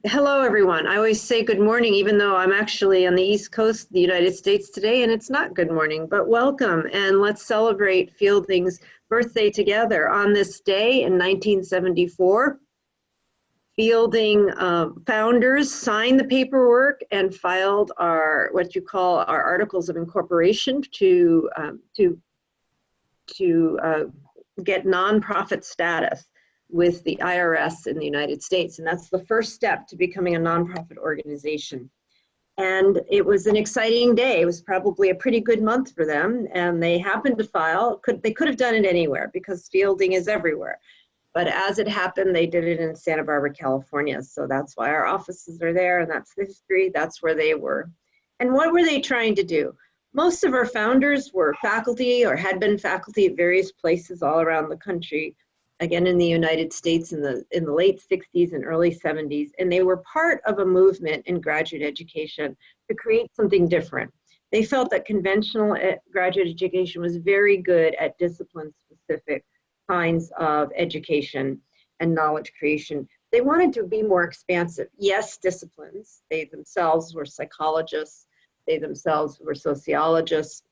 Hello, everyone. I always say good morning, even though I'm actually on the East Coast of the United States today, and it's not good morning, but welcome, and let's celebrate Fielding's birthday together. On this day in 1974, Fielding founders signed the paperwork and filed what you call our Articles of Incorporation to get nonprofit status with the IRS in the United States. And that's the first step to becoming a nonprofit organization. And it was an exciting day. It was probably a pretty good month for them. And they happened to file, they could have done it anywhere because Fielding is everywhere. But as it happened, they did it in Santa Barbara, California. So that's why our offices are there, and that's the history. That's where they were. And what were they trying to do? Most of our founders were faculty or had been faculty at various places all around the country, again in the United States in the late 60s and early 70s, and they were part of a movement in graduate education to create something different. They felt that conventional graduate education was very good at discipline-specific kinds of education and knowledge creation. They wanted to be more expansive. Yes, disciplines. They themselves were psychologists. They themselves were sociologists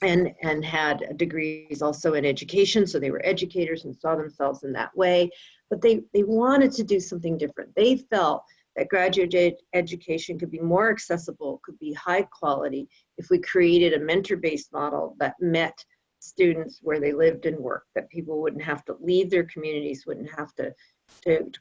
and had degrees also in education. So they were educators and saw themselves in that way. But they wanted to do something different. They felt that graduate education could be more accessible, could be high quality if we created a mentor-based model that met students where they lived and worked, that people wouldn't have to leave their communities, wouldn't have to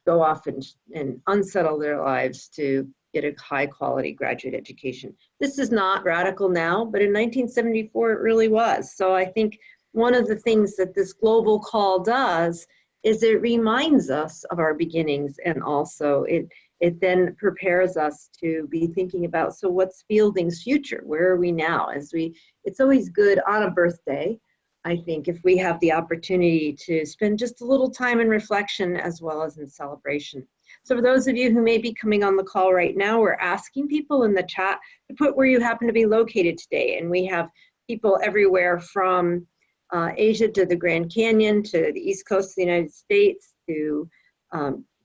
go off and unsettle their lives to get a high quality graduate education. This is not radical now, but in 1974 it really was. So I think one of the things that this global call does is it reminds us of our beginnings, and also it then prepares us to be thinking about, so what's Fielding's future? Where are we now? It's always good on a birthday, I think, if we have the opportunity to spend just a little time in reflection as well as in celebration. So for those of you who may be coming on the call right now, we're asking people in the chat to put where you happen to be located today. And we have people everywhere from Asia to the Grand Canyon, to the East Coast of the United States, to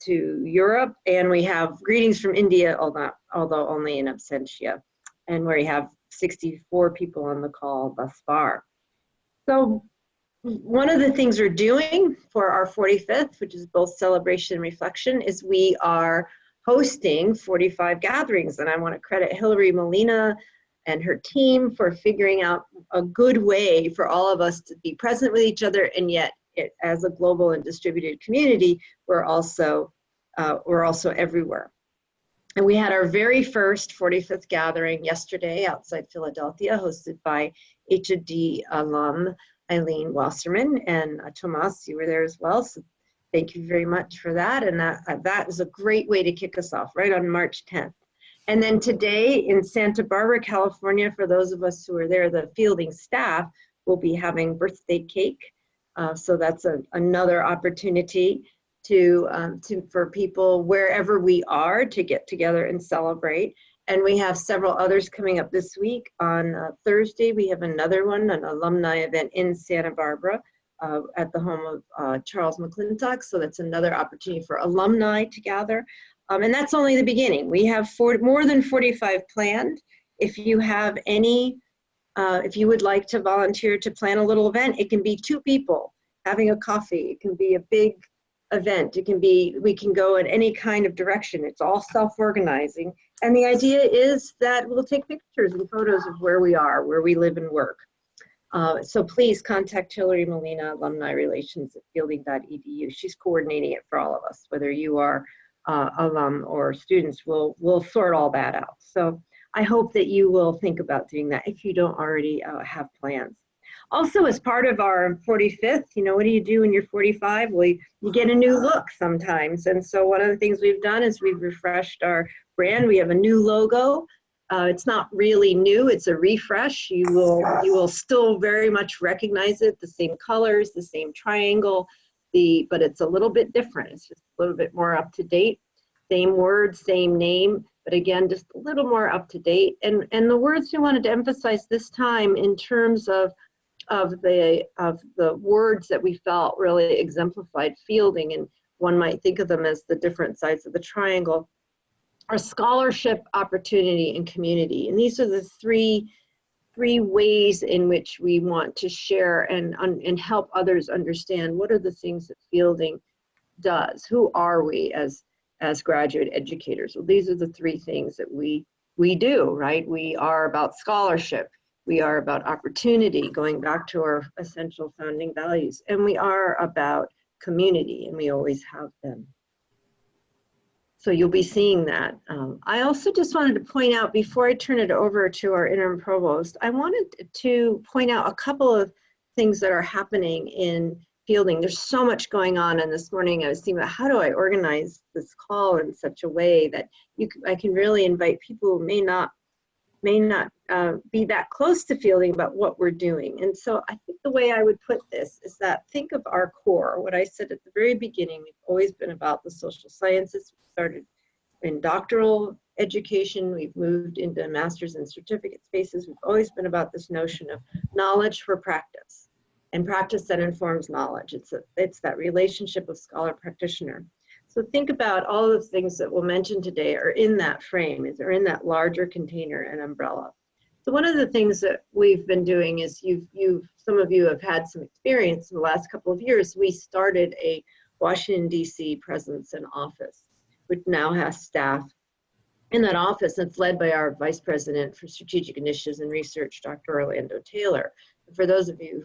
Europe. And we have greetings from India, although only in absentia. And we have 64 people on the call thus far. So one of the things we're doing for our 45th, which is both celebration and reflection, is we are hosting 45 gatherings. And I want to credit Hilary, Molina, and her team for figuring out a good way for all of us to be present with each other, and yet as a global and distributed community, we're also everywhere. And we had our very first 45th gathering yesterday outside Philadelphia, hosted by HOD alum Ilene Wasserman, and Tomas, you were there as well, so thank you very much for that. And that is a great way to kick us off, right on March 10th. And then today in Santa Barbara, California, for those of us who are there, the Fielding staff will be having birthday cake. So that's another opportunity for people wherever we are to get together and celebrate. And we have several others coming up this week. On Thursday, we have another one, an alumni event in Santa Barbara at the home of Charles McClintock. So that's another opportunity for alumni to gather. And that's only the beginning. We have more than 45 planned. If you have if you would like to volunteer to plan a little event, it can be 2 people having a coffee. It can be a big event. It can be, we can go in any kind of direction. It's all self-organizing. And the idea is that we'll take pictures and photos of where we are, where we live and work. So please contact Hilary Molina, Alumni Relations at fielding.edu. She's coordinating it for all of us, whether you are alum or students. We'll sort all that out. So I hope that you will think about doing that if you don't already have plans. Also, as part of our 45th, what do you do when you're 45? Well, you get a new look sometimes. And so one of the things we've done is we've refreshed our brand. We have a new logo. It's not really new, it's a refresh. You will still very much recognize it, the same colors, the same triangle, but it's a little bit different. It's just a little bit more up to date. Same word, same name, but again, just a little more up to date. And the words we wanted to emphasize this time in terms of the words that we felt really exemplified Fielding, and one might think of them as the different sides of the triangle. our scholarship, opportunity, and community. And these are the three ways in which we want to share and help others understand what are the things that fielding does. Who are we as graduate educators? Well, these are the three things that we do, right? We are about scholarship. We are about opportunity, going back to our essential founding values. And we are about community, and we always have been. So you'll be seeing that. I also just wanted to point out, before I turn it over to our interim provost, I wanted to point out a couple of things that are happening in fielding. There's so much going on, and this morning I was thinking about how do I organize this call in such a way that I can really invite people who may not be that close to fielding about what we're doing. And so I think the way I would put this is that think of our core. What I said at the very beginning, we've always been about the social sciences. We started in doctoral education. We've moved into master's and certificate spaces. We've always been about this notion of knowledge for practice, and practice that informs knowledge. It's that relationship of scholar practitioner. So think about all the things that we'll mention today are in that frame, are in that larger container and umbrella. So one of the things that we've been doing is some of you have had some experience in the last couple of years. We started a Washington, D.C. presence and office, which now has staff in that office. It's led by our Vice President for Strategic Initiatives and Research, Dr. Orlando Taylor. And for those of you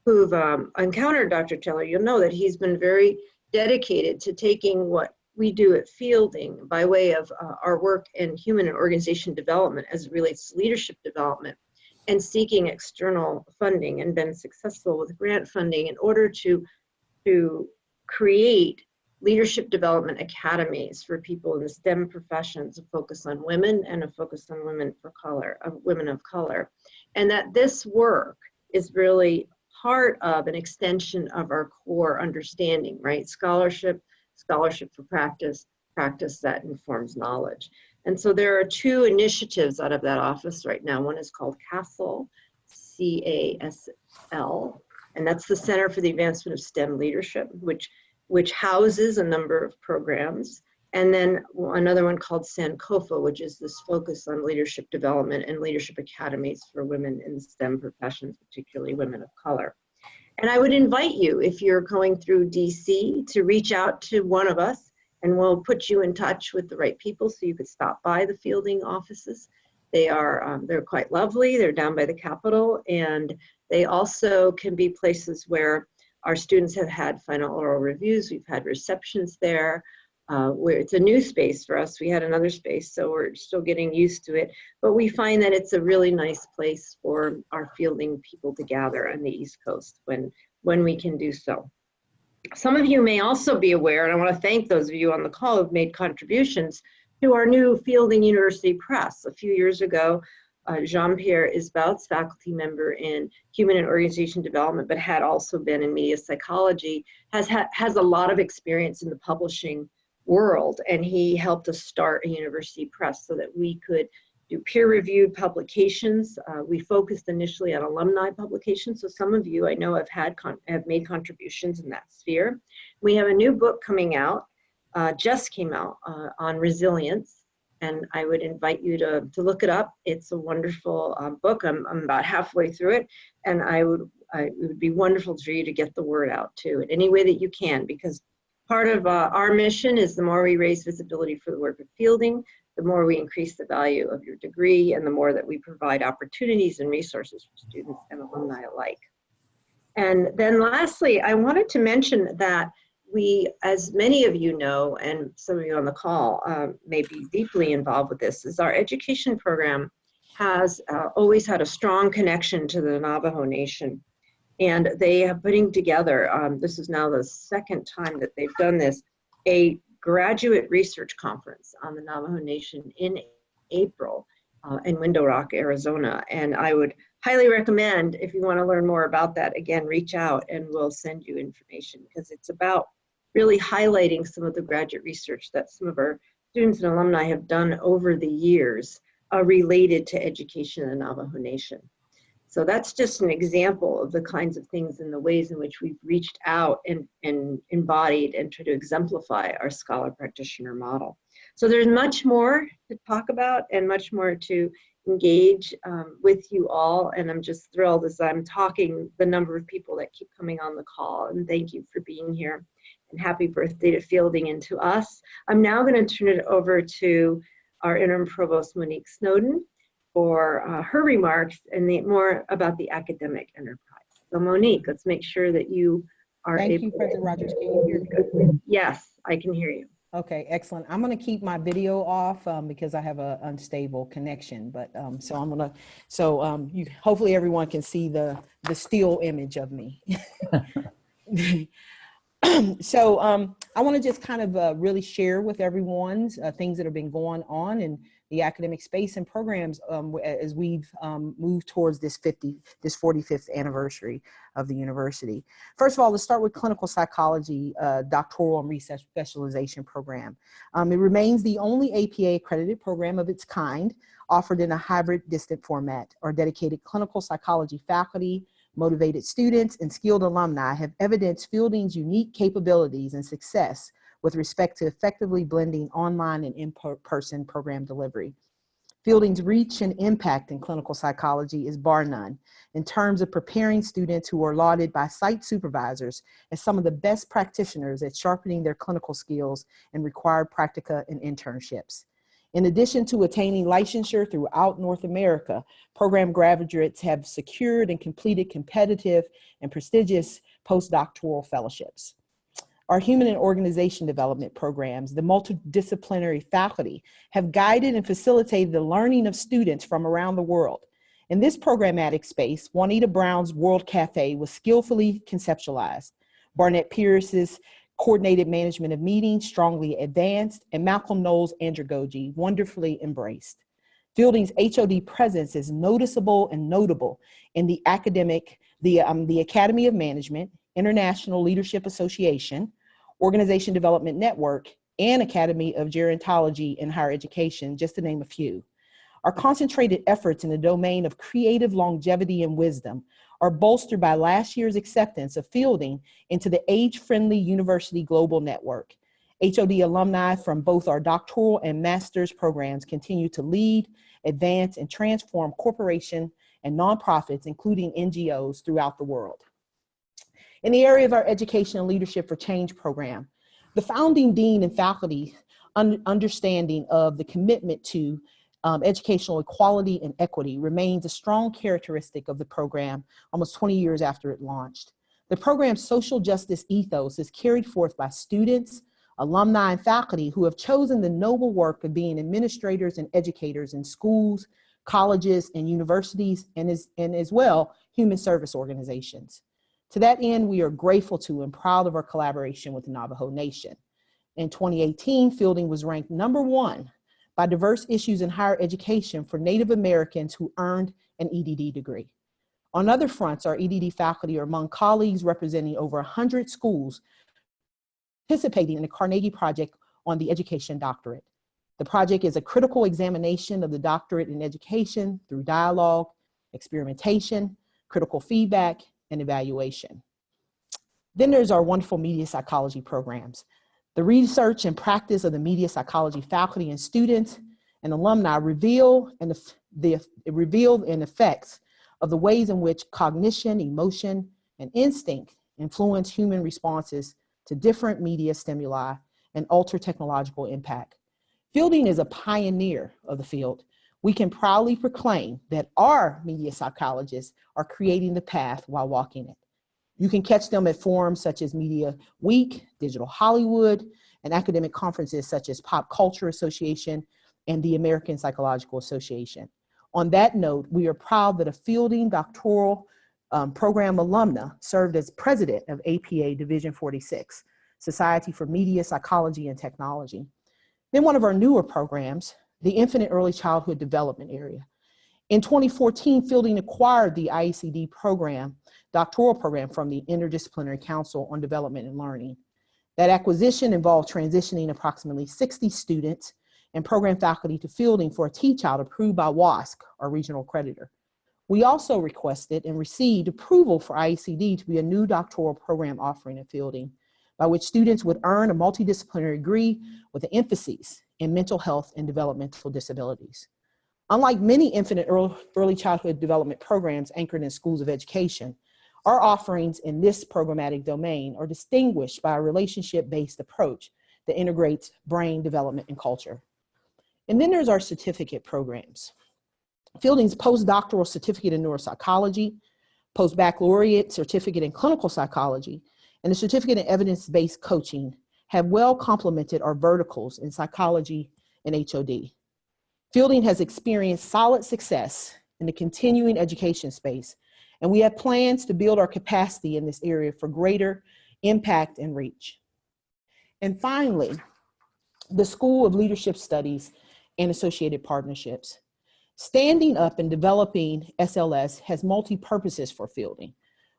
who've encountered Dr. Taylor, you'll know that he's been very dedicated to taking what we do at Fielding by way of our work in human and organization development as it relates to leadership development, and seeking external funding, and been successful with grant funding in order to create leadership development academies for people in the STEM professions, a focus on women and a focus on women of color. And that this work is really part of an extension of our core understanding, right? Scholarship for practice, practice that informs knowledge. And so there are two initiatives out of that office right now. One is called CASL, C-A-S-L, and that's the Center for the Advancement of STEM Leadership, which houses a number of programs. And then another one called Sankofa, which is this focus on leadership development and leadership academies for women in STEM professions, particularly women of color. And I would invite you, if you're going through DC, to reach out to one of us, and we'll put you in touch with the right people so you could stop by the Fielding offices. They're quite lovely. They're down by the Capitol, and they also can be places where our students have had final oral reviews. We've had receptions there. Where it's a new space for us. We had another space, so we're still getting used to it. But we find that it's a really nice place for our Fielding people to gather on the East Coast when we can do so. Some of you may also be aware, and I want to thank those of you on the call who've made contributions to our new Fielding University Press. A few years ago, Jean-Pierre Isbout's faculty member in human and organization development, but had also been in media psychology, has a lot of experience in the publishing world, and he helped us start a university press so that we could do peer-reviewed publications. We focused initially on alumni publications, so some of you I know have made contributions in that sphere. We have a new book coming out, just came out, on resilience, and I would invite you to look it up. It's a wonderful book. I'm about halfway through it, and it would be wonderful for you to get the word out too in any way that you can, because part of our mission is the more we raise visibility for the work of Fielding, the more we increase the value of your degree, and the more that we provide opportunities and resources for students and alumni alike. And then lastly, I wanted to mention that we, as many of you know, and some of you on the call may be deeply involved with this, is our education program has always had a strong connection to the Navajo Nation. And they are putting together, this is now the second time that they've done this, a graduate research conference on the Navajo Nation in April in Window Rock, Arizona. And I would highly recommend, if you want to learn more about that, again, reach out and we'll send you information, because it's about really highlighting some of the graduate research that some of our students and alumni have done over the years related to education in the Navajo Nation. So that's just an example of the kinds of things and the ways in which we've reached out and embodied and tried to exemplify our scholar practitioner model. So there's much more to talk about and much more to engage with you all. And I'm just thrilled as I'm talking, the number of people that keep coming on the call. And thank you for being here. And happy birthday to Fielding and to us. I'm now going to turn it over to our interim provost, Monique Snowden, for her remarks and more about the academic enterprise. So Monique, let's make sure that you are able. Thank you, President Rogers. Can you hear me? Yes, I can hear you. Okay, excellent. I'm going to keep my video off because I have an unstable connection. But so I'm going to, you hopefully everyone can see the still image of me. So I want to just kind of really share with everyone things that have been going on in the academic space and programs as we've moved towards this 45th anniversary of the university. First of all, let's start with clinical psychology doctoral and research specialization program. It remains the only APA accredited program of its kind offered in a hybrid distant format. Our dedicated clinical psychology faculty, motivated students, and skilled alumni have evidenced Fielding's unique capabilities and success with respect to effectively blending online and in-person program delivery. Fielding's reach and impact in clinical psychology is bar none in terms of preparing students who are lauded by site supervisors as some of the best practitioners at sharpening their clinical skills and required practica and internships. In addition to attaining licensure throughout North America, program graduates have secured and completed competitive and prestigious postdoctoral fellowships. Our human and organization development programs, the multidisciplinary faculty, have guided and facilitated the learning of students from around the world. In this programmatic space, Juanita Brown's World Cafe was skillfully conceptualized. Barnett Pierce's coordinated management of meetings strongly advanced, and Malcolm Knowles' andragogy wonderfully embraced. Fielding's HOD presence is noticeable and notable in the Academy of Management, International Leadership Association, Organization Development Network, and Academy of Gerontology in Higher Education, just to name a few. Our concentrated efforts in the domain of creative longevity and wisdom are bolstered by last year's acceptance of Fielding into the age-friendly University Global Network. HOD alumni from both our doctoral and master's programs continue to lead, advance, and transform corporations and nonprofits, including NGOs throughout the world. In the area of our Education and Leadership for Change program, the founding dean and faculty understanding of the commitment to educational equality and equity remains a strong characteristic of the program almost 20 years after it launched. The program's social justice ethos is carried forth by students, alumni, and faculty who have chosen the noble work of being administrators and educators in schools, colleges, and universities, and as well, human service organizations. To that end, we are grateful to and proud of our collaboration with the Navajo Nation. In 2018, Fielding was ranked #1 by Diverse Issues in Higher Education for Native Americans who earned an EDD degree. On other fronts, our EDD faculty are among colleagues representing over 100 schools participating in the Carnegie Project on the Education Doctorate. The project is a critical examination of the doctorate in education through dialogue, experimentation, critical feedback, and evaluation. Then there's our wonderful media psychology programs. The research and practice of the media psychology faculty and students and alumni reveal the effects of the ways in which cognition, emotion, and instinct influence human responses to different media stimuli and alter technological impact. Fielding is a pioneer of the field. We can proudly proclaim that our media psychologists are creating the path while walking it. You can catch them at forums such as Media Week, Digital Hollywood, and academic conferences such as Pop Culture Association and the American Psychological Association. On that note, we are proud that a Fielding doctoral program alumna served as president of APA Division 46, Society for Media Psychology and Technology. Then one of our newer programs, the Infant and Early Childhood Development area. In 2014, Fielding acquired the IECD program, doctoral program from the Interdisciplinary Council on Development and Learning. That acquisition involved transitioning approximately 60 students and program faculty to Fielding for a teach-out approved by WASC, our regional accreditor. We also requested and received approval for IECD to be a new doctoral program offering at Fielding, by which students would earn a multidisciplinary degree with an emphasis and mental health and developmental disabilities. Unlike many infant and early childhood development programs anchored in schools of education, our offerings in this programmatic domain are distinguished by a relationship-based approach that integrates brain development and culture. And then there's our certificate programs. Fielding's postdoctoral certificate in neuropsychology, post-baccalaureate certificate in clinical psychology, and the certificate in evidence-based coaching have well complemented our verticals in psychology and HOD. Fielding has experienced solid success in the continuing education space, and we have plans to build our capacity in this area for greater impact and reach. And finally, the School of Leadership Studies and associated partnerships. Standing up and developing SLS has multi-purposes for Fielding,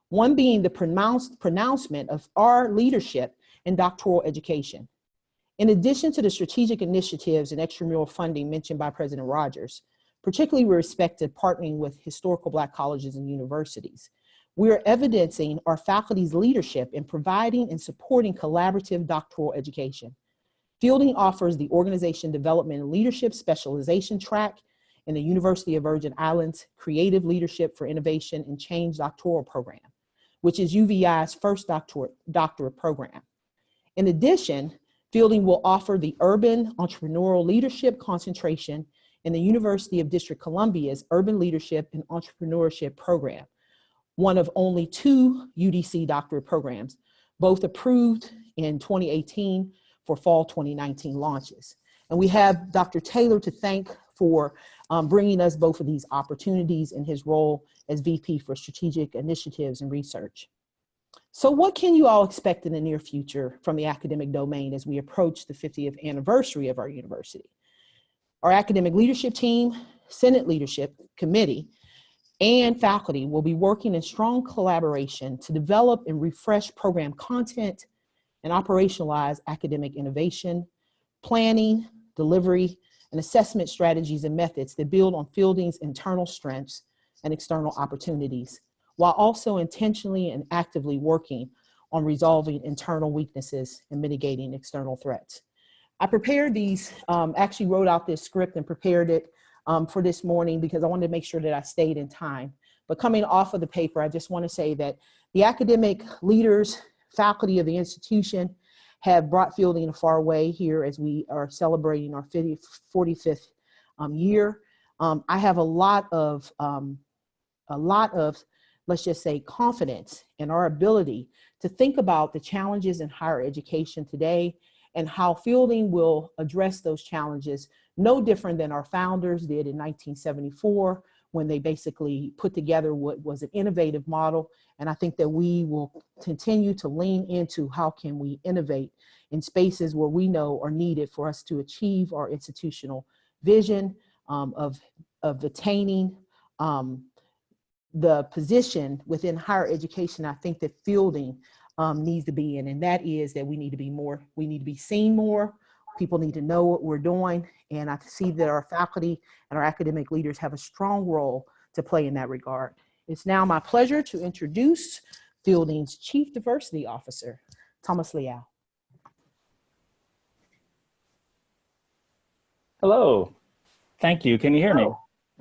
one being the pronouncement of our leadership in doctoral education. In addition to the strategic initiatives and extramural funding mentioned by President Rogers, particularly with respect to partnering with historical Black colleges and universities, we are evidencing our faculty's leadership in providing and supporting collaborative doctoral education. Fielding offers the Organization Development and Leadership Specialization Track in the University of Virgin Islands Creative Leadership for Innovation and Change doctoral program, which is UVI's first doctorate program. In addition, Fielding will offer the Urban Entrepreneurial Leadership concentration in the University of District Columbia's Urban Leadership and Entrepreneurship program, one of only 2 UDC doctorate programs, both approved in 2018 for fall 2019 launches. And we have Dr. Taylor to thank for bringing us both of these opportunities in his role as VP for Strategic Initiatives and Research. So what can you all expect in the near future from the academic domain as we approach the 50th anniversary of our university? Our academic leadership team, Senate Leadership Committee, and faculty will be working in strong collaboration to develop and refresh program content and operationalize academic innovation, planning, delivery, and assessment strategies and methods that build on Fielding's internal strengths and external opportunities, while also intentionally and actively working on resolving internal weaknesses and mitigating external threats. I prepared these, actually wrote out this script and prepared it for this morning because I wanted to make sure that I stayed in time. But coming off of the paper, I just want to say that the academic leaders, faculty of the institution have brought Fielding a far way here as we are celebrating our 45th year. I have a lot of, let's just say, confidence in our ability to think about the challenges in higher education today and how Fielding will address those challenges, no different than our founders did in 1974 when they basically put together what was an innovative model. And I think that we will continue to lean into how can we innovate in spaces where we know are needed for us to achieve our institutional vision of attaining the position within higher education I think that Fielding needs to be in, and that is that we need to be more, we need to be seen more, people need to know what we're doing, and I see that our faculty and our academic leaders have a strong role to play in that regard. It's now my pleasure to introduce Fielding's Chief Diversity Officer, Thomas Liao. Hello, thank you. Can you hear me?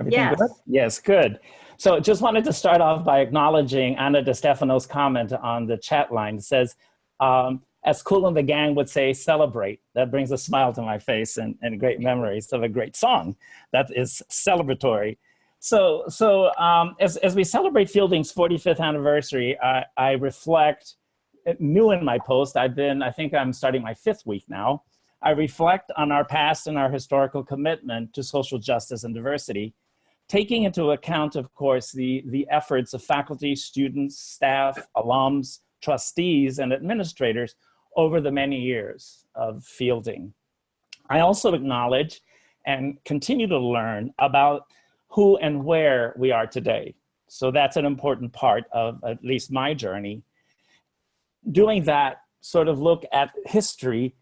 Everything good? Yes, good. So just wanted to start off by acknowledging Anna DeStefano's comment on the chat line. It says, as Kool and the gang would say, celebrate. That brings a smile to my face and great memories of a great song that is celebratory. So as we celebrate Fielding's 45th anniversary, I reflect, new in my post, I think I'm starting my 5th week now. I reflect on our past and our historical commitment to social justice and diversity, taking into account, of course, the efforts of faculty, students, staff, alums, trustees, and administrators over the many years of Fielding. I also acknowledge and continue to learn about who and where we are today. So that's an important part of at least my journey. Doing that sort of look at history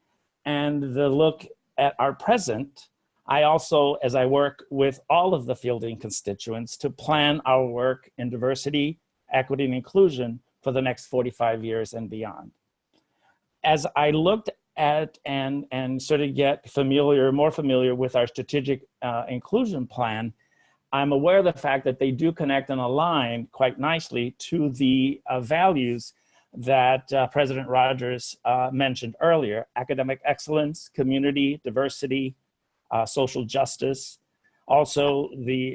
and the look at our present, I also, as I work with all of the Fielding constituents to plan our work in diversity, equity, and inclusion for the next 45 years and beyond. As I looked at and sort of get more familiar with our strategic inclusion plan, I'm aware of the fact that they do connect and align quite nicely to the values that President Rogers mentioned earlier: academic excellence, community, diversity, social justice, also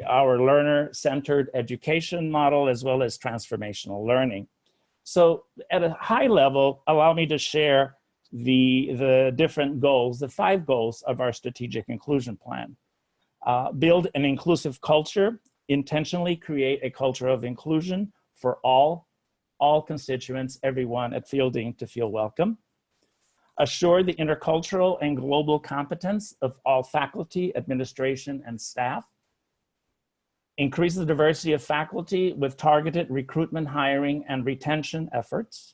our learner-centered education model, as well as transformational learning. So at a high level, allow me to share the different goals, the 5 goals of our strategic inclusion plan. Build an inclusive culture, intentionally create a culture of inclusion for all constituents, everyone at Fielding to feel welcome. Assure the intercultural and global competence of all faculty, administration, and staff. Increase the diversity of faculty with targeted recruitment, hiring, and retention efforts.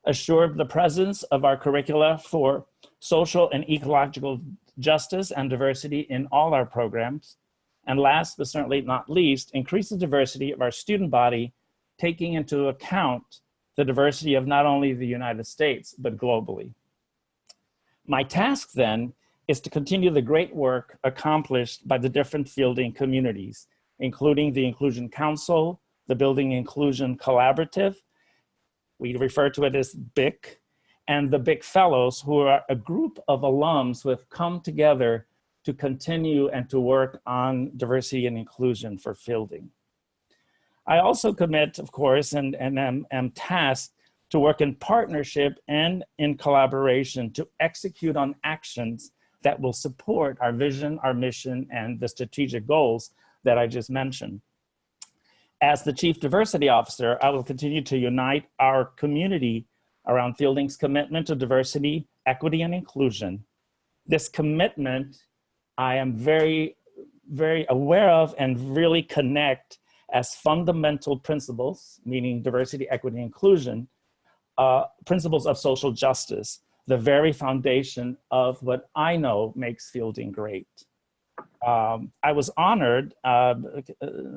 Assure the presence of our curricula for social and ecological justice and diversity in all our programs. And last but certainly not least, increase the diversity of our student body, taking into account the diversity of not only the United States, but globally. My task then is to continue the great work accomplished by the different Fielding communities, including the Inclusion Council, the Building Inclusion Collaborative, we refer to it as BIC, and the BIC Fellows, who are a group of alums who have come together to continue and to work on diversity and inclusion for Fielding. I also commit, of course, and am tasked to work in partnership and in collaboration to execute on actions that will support our vision, our mission, and the strategic goals that I just mentioned. As the Chief Diversity Officer, I will continue to unite our community around Fielding's commitment to diversity, equity, and inclusion. This commitment I am very, very aware of and really connect as fundamental principles, meaning diversity, equity, inclusion, principles of social justice, the very foundation of what I know makes Fielding great. I was honored,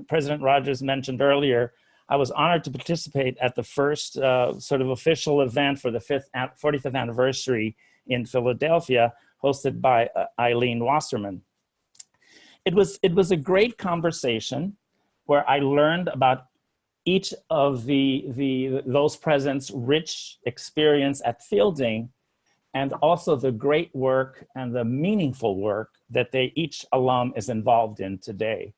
President Rogers mentioned earlier, I was honored to participate at the first sort of official event for the 45th anniversary in Philadelphia, hosted by Ilene Wasserman. It was a great conversation where I learned about each of those presents' rich experience at Fielding, and also the great work and the meaningful work that each alum is involved in today.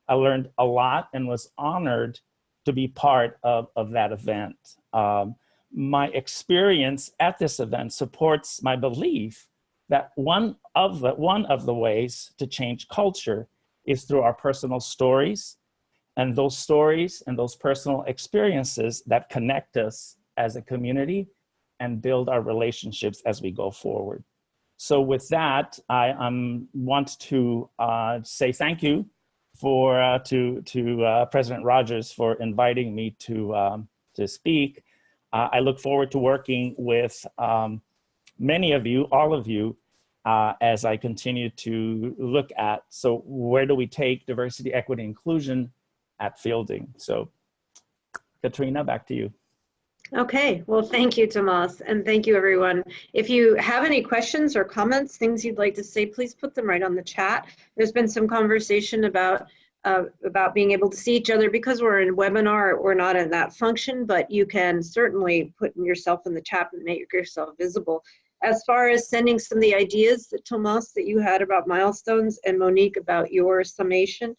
I learned a lot and was honored to be part of that event. My experience at this event supports my belief that one of the ways to change culture is through our personal stories, and those stories and those personal experiences that connect us as a community and build our relationships as we go forward. So with that, I want to say thank you to President Rogers for inviting me to speak. I look forward to working with many of you, all of you, as I continue to look at, so where do we take diversity, equity, inclusion at Fielding? So Katrina, back to you. Okay, well, thank you, Tomas, and thank you, everyone. If you have any questions or comments, things you'd like to say, please put them right on the chat. There's been some conversation about being able to see each other. Because we're in a webinar, we're not in that function, but you can certainly put yourself in the chat and make yourself visible. As far as sending some of the ideas that Tomas, that you had about milestones, and Monique about your summation,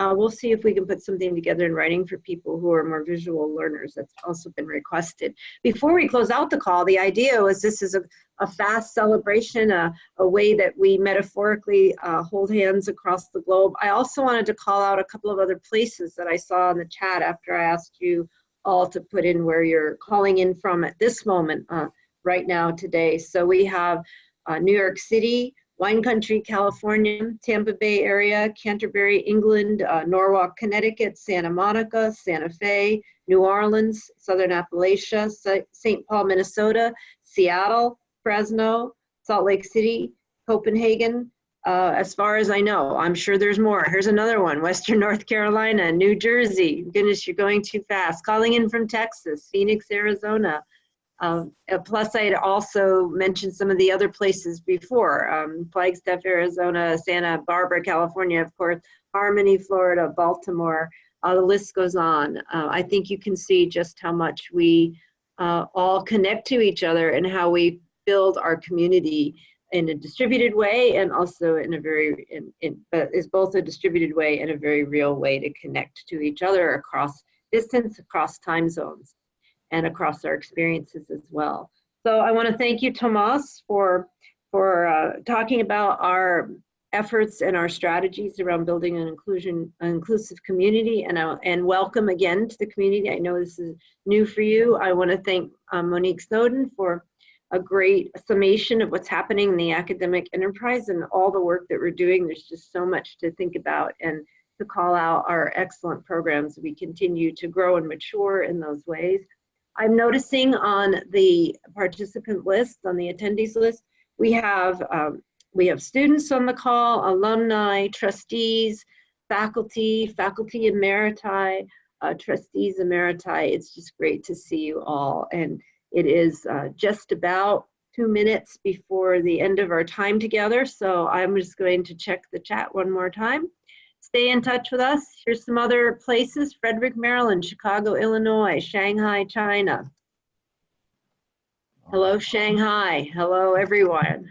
we'll see if we can put something together in writing for people who are more visual learners. That's also been requested. Before we close out the call, the idea was this is a fast celebration, a way that we metaphorically hold hands across the globe. I also wanted to call out a couple of other places that I saw in the chat after I asked you all to put in where you're calling in from at this moment right now today. So we have New York City, Wine Country, California, Tampa Bay area, Canterbury, England, Norwalk, Connecticut, Santa Monica, Santa Fe, New Orleans, Southern Appalachia, St. Paul, Minnesota, Seattle, Fresno, Salt Lake City, Copenhagen, as far as I know. I'm sure there's more. Here's another one, Western North Carolina, New Jersey. Goodness, you're going too fast. Calling in from Texas, Phoenix, Arizona, Plus, I had also mentioned some of the other places before, Flagstaff, Arizona, Santa Barbara, California, of course, Harmony, Florida, Baltimore, the list goes on. I think you can see just how much we all connect to each other and how we build our community in a distributed way, and also in a very, is both a distributed way and a very real way to connect to each other across distance, across time zones, and across our experiences as well. So I want to thank you, Tomas, for talking about our efforts and our strategies around building an inclusive community, and welcome again to the community. I know this is new for you. I want to thank Monique Snowden for a great summation of what's happening in the academic enterprise and all the work that we're doing. There's just so much to think about and to call out our excellent programs. We continue to grow and mature in those ways. I'm noticing on the participant list, on the attendees list, we have students on the call, alumni, trustees, faculty emeriti, trustees emeriti. It's just great to see you all. And it is just about 2 minutes before the end of our time together. So I'm just going to check the chat one more time. Stay in touch with us. Here's some other places: Frederick, Maryland, Chicago, Illinois, Shanghai, China. Hello, Shanghai. Hello, everyone.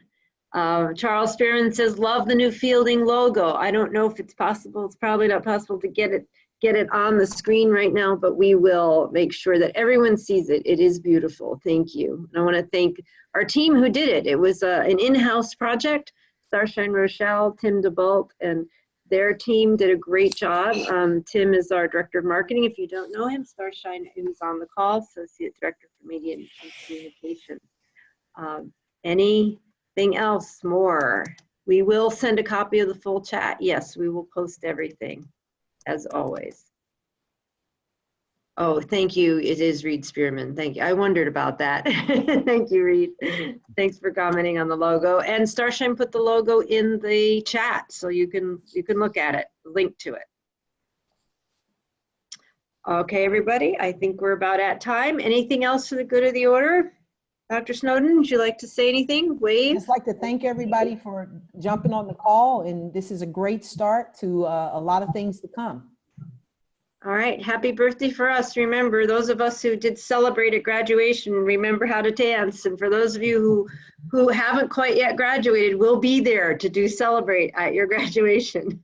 Charles Spearman says, love the new Fielding logo. I don't know if it's possible. It's probably not possible to get it on the screen right now, but we will make sure that everyone sees it. It is beautiful. Thank you. And I want to thank our team who did it. It was an in-house project. Starshine Rochelle, Tim DeBolt, and their team did a great job. Tim is our Director of Marketing. If you don't know him, Starshine, who's on the call, Associate Director for Media and Communication. Anything else more? We will send a copy of the full chat. Yes, we will post everything, as always. Oh, thank you. It is Reed Spearman. Thank you. I wondered about that. Thank you, Reed. Thanks for commenting on the logo. And Starshine put the logo in the chat, so you can look at it, link to it. Okay, everybody. I think we're about at time. Anything else for the good of the order? Dr. Snowden, would you like to say anything? Wave. I'd just like to thank everybody for jumping on the call, and this is a great start to a lot of things to come. All right, happy birthday for us. Remember, those of us who did celebrate at graduation, remember how to dance. And for those of you who haven't quite yet graduated, we'll be there to celebrate at your graduation.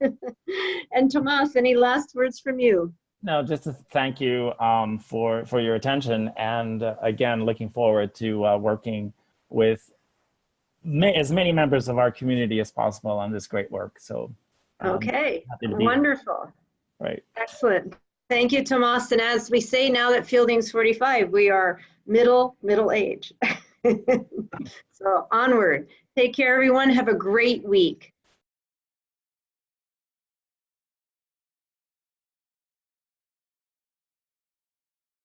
And Tomas, any last words from you? No, just to thank you for your attention, and again, looking forward to working with as many members of our community as possible on this great work. So, okay, wonderful. Right. Excellent. Thank you, Tomas. And as we say now that Fielding's 45, we are middle age. So onward. Take care, everyone. Have a great week.